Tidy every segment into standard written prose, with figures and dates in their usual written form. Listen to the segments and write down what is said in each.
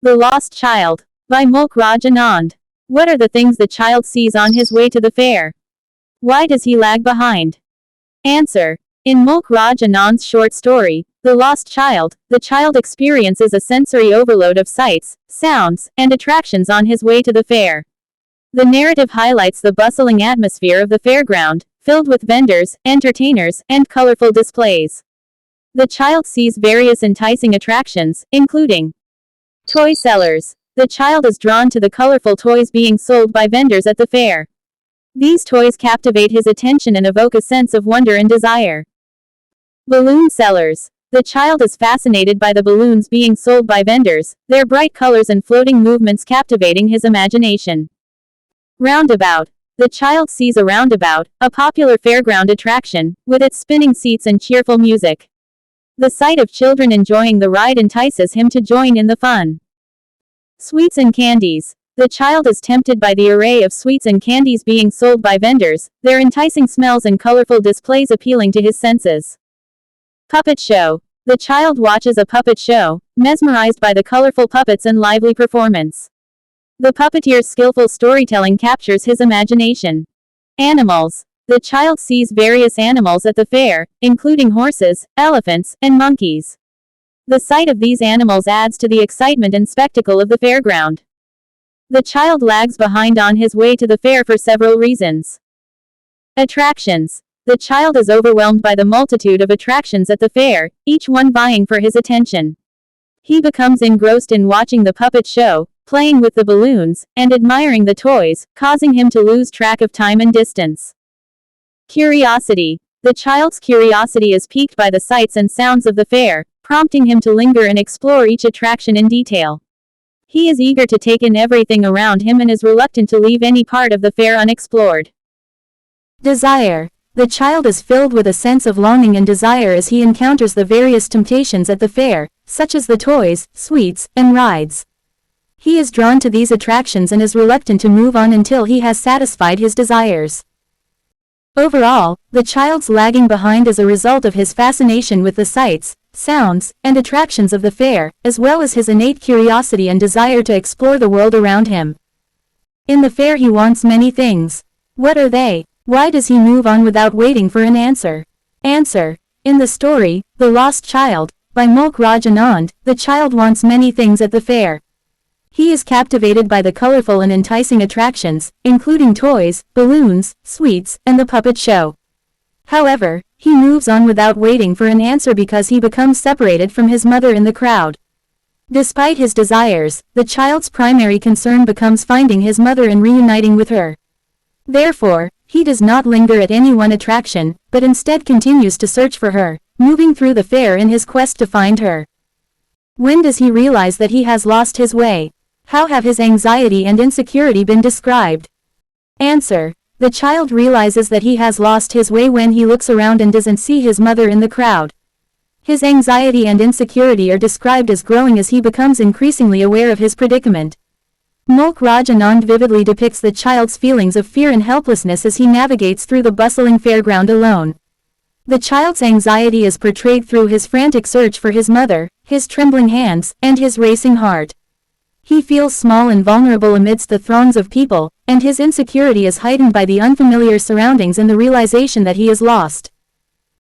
The Lost Child, by Mulk Raj Anand. What are the things the child sees on his way to the fair? Why does he lag behind? Answer. In Mulk Raj Anand's short story, The Lost Child, the child experiences a sensory overload of sights, sounds, and attractions on his way to the fair. The narrative highlights the bustling atmosphere of the fairground, filled with vendors, entertainers, and colorful displays. The child sees various enticing attractions, including toy sellers. The child is drawn to the colorful toys being sold by vendors at the fair. These toys captivate his attention and evoke a sense of wonder and desire. Balloon sellers. The child is fascinated by the balloons being sold by vendors, their bright colors and floating movements captivating his imagination. Roundabout. The child sees a roundabout, a popular fairground attraction, with its spinning seats and cheerful music. The sight of children enjoying the ride entices him to join in the fun. Sweets and candies. The child is tempted by the array of sweets and candies being sold by vendors, their enticing smells and colorful displays appealing to his senses. Puppet show. The child watches a puppet show, mesmerized by the colorful puppets and lively performance. The puppeteer's skillful storytelling captures his imagination. Animals. The child sees various animals at the fair, including horses, elephants, and monkeys. The sight of these animals adds to the excitement and spectacle of the fairground. The child lags behind on his way to the fair for several reasons. Attractions. The child is overwhelmed by the multitude of attractions at the fair, each one vying for his attention. He becomes engrossed in watching the puppet show, playing with the balloons, and admiring the toys, causing him to lose track of time and distance. Curiosity. The child's curiosity is piqued by the sights and sounds of the fair, prompting him to linger and explore each attraction in detail. He is eager to take in everything around him and is reluctant to leave any part of the fair unexplored. Desire. The child is filled with a sense of longing and desire as he encounters the various temptations at the fair, such as the toys, sweets, and rides. He is drawn to these attractions and is reluctant to move on until he has satisfied his desires. Overall, the child's lagging behind is a result of his fascination with the sights, sounds, and attractions of the fair, as well as his innate curiosity and desire to explore the world around him. In the fair he wants many things. What are they? Why does he move on without waiting for an answer? Answer. In the story, The Lost Child, by Mulk Raj Anand, the child wants many things at the fair. He is captivated by the colorful and enticing attractions, including toys, balloons, sweets, and the puppet show. However, he moves on without waiting for an answer because he becomes separated from his mother in the crowd. Despite his desires, the child's primary concern becomes finding his mother and reuniting with her. Therefore, he does not linger at any one attraction, but instead continues to search for her, moving through the fair in his quest to find her. When does he realize that he has lost his way? How have his anxiety and insecurity been described? Answer. The child realizes that he has lost his way when he looks around and doesn't see his mother in the crowd. His anxiety and insecurity are described as growing as he becomes increasingly aware of his predicament. Mulk Raj Anand vividly depicts the child's feelings of fear and helplessness as he navigates through the bustling fairground alone. The child's anxiety is portrayed through his frantic search for his mother, his trembling hands, and his racing heart. He feels small and vulnerable amidst the throngs of people, and his insecurity is heightened by the unfamiliar surroundings and the realization that he is lost.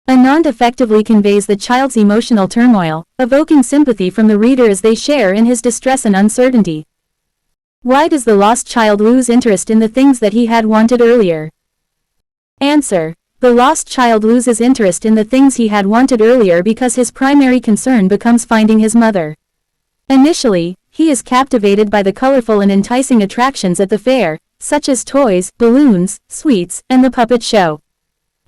Anand effectively conveys the child's emotional turmoil, evoking sympathy from the reader as they share in his distress and uncertainty. Why does the lost child lose interest in the things that he had wanted earlier? Answer. The lost child loses interest in the things he had wanted earlier because his primary concern becomes finding his mother. Initially, he is captivated by the colorful and enticing attractions at the fair, such as toys, balloons, sweets, and the puppet show.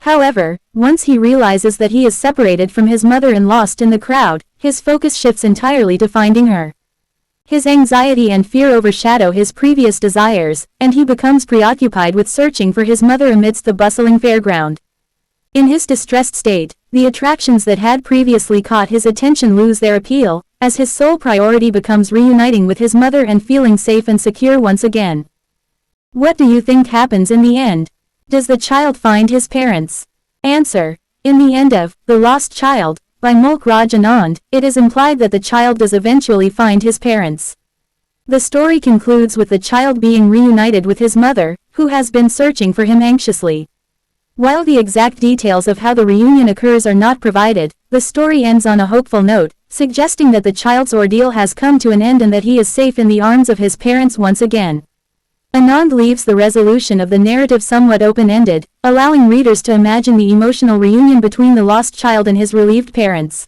However, once he realizes that he is separated from his mother and lost in the crowd, his focus shifts entirely to finding her. His anxiety and fear overshadow his previous desires, and he becomes preoccupied with searching for his mother amidst the bustling fairground. In his distressed state, the attractions that had previously caught his attention lose their appeal, as his sole priority becomes reuniting with his mother and feeling safe and secure once again. What do you think happens in the end? Does the child find his parents? Answer. In the end of The Lost Child, by Mulk Raj Anand, it is implied that the child does eventually find his parents. The story concludes with the child being reunited with his mother, who has been searching for him anxiously. While the exact details of how the reunion occurs are not provided, the story ends on a hopeful note, suggesting that the child's ordeal has come to an end and that he is safe in the arms of his parents once again. Anand leaves the resolution of the narrative somewhat open-ended, allowing readers to imagine the emotional reunion between the lost child and his relieved parents.